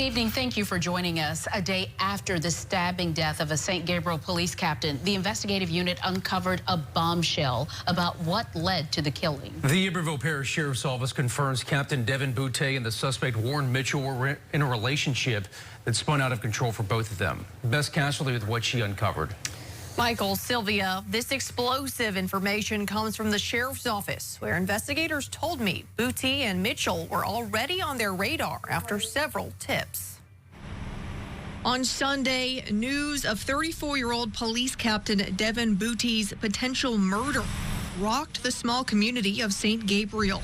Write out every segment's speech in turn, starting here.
Good evening. Thank you for joining us. A day after the stabbing death of a St Gabriel police captain, the investigative unit uncovered a bombshell about what led to the killing. The Iberville Parish Sheriff's Office confirms Captain Devin Boutte and the suspect Warren Mitchell were in a relationship that spun out of control for both of them. Best casualty with what she uncovered. Michael, Sylvia, this explosive information comes from the sheriff's office, where investigators told me Boutte and Mitchell were already on their radar after several tips. On Sunday, news of 34-year-old police captain Devin Boutte's potential murder rocked the small community of St Gabriel.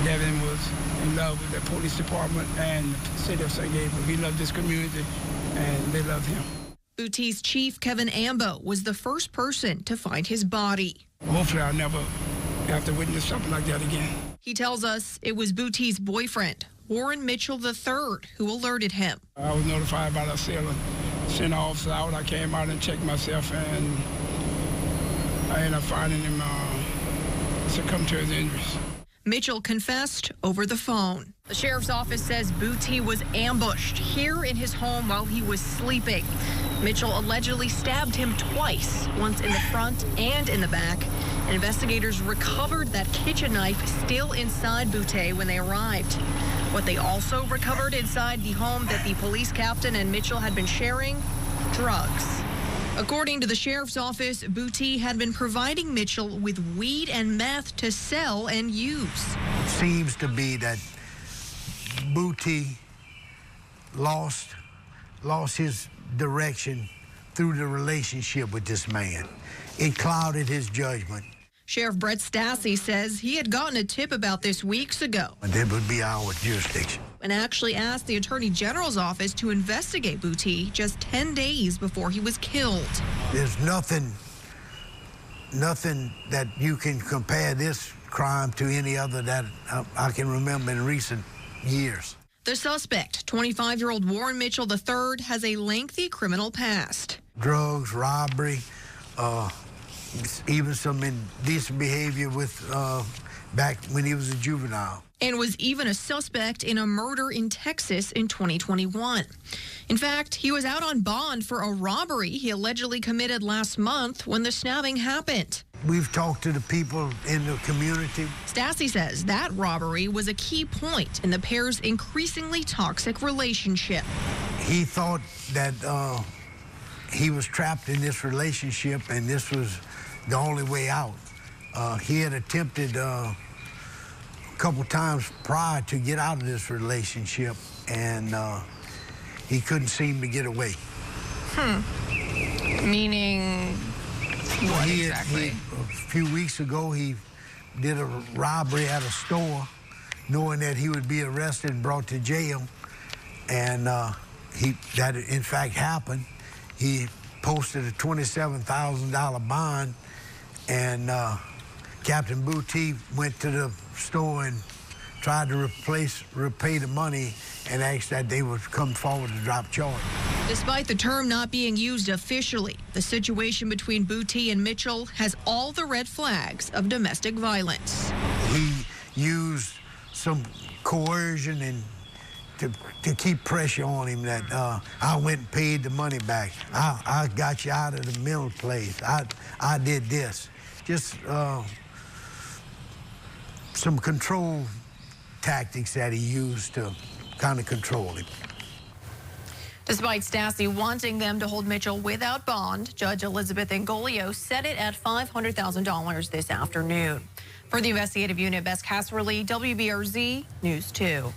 Devin was in love with the police department and the city of St Gabriel. He loved this community, and they loved him. Boutte's chief, Kevin Ambo, was the first person to find his body. Hopefully I'll never have to witness something like that again. He tells us it was Boutte's boyfriend, Warren Mitchell III, who alerted him. I was notified by the assailant, sent an officer out. I came out and checked myself, and I ended up finding him succumbed to his injuries. Mitchell confessed over the phone. The sheriff's office says Boutte was ambushed here in his home while he was sleeping. Mitchell allegedly stabbed him twice, once in the front and in the back. And investigators recovered that kitchen knife still inside Boutte when they arrived. What they also recovered inside the home that the police captain and Mitchell had been sharing, drugs. According to the sheriff's office, Boutte had been providing Mitchell with weed and meth to sell and use. It seems to be that Boutte lost his direction through the relationship with this man. It clouded his judgment. Sheriff Brett Stassi says he had gotten a tip about this weeks ago. That would be our jurisdiction. And actually asked the Attorney General's office to investigate Boutte just 10 days before he was killed. There's nothing that you can compare this crime to any other that I can remember in recent years. The suspect, 25-year-old Warren Mitchell III, has a lengthy criminal past. Drugs, robbery, even some indecent behavior with back when he was a juvenile. And was even a suspect in a murder in Texas in 2021. In fact, he was out on bond for a robbery he allegedly committed last month when the stabbing happened. We've talked to the people in the community. Stassi says that robbery was a key point in the pair's increasingly toxic relationship. He thought that he was trapped in this relationship and this was the only way out. He had attempted a couple times prior to get out of this relationship, and he couldn't seem to get away. Meaning what exactly? A few weeks ago, he did a robbery at a store, knowing that he would be arrested and brought to jail, and that in fact happened. He posted a $27,000 bond, and Captain Boutte went to the store and tried to repay the money and asked that they would come forward to drop charge. Despite the term not being used officially, the situation between Boutte and Mitchell has all the red flags of domestic violence. He used some coercion and to keep pressure on him that I went and paid the money back. I got you out of the mill place. I did this. Just some control tactics that he used to kind of control him. Despite Stassi wanting them to hold Mitchell without bond, Judge Elizabeth Angolio set it at $500,000 this afternoon. For the investigative unit, Bess Casserly, WBRZ News 2.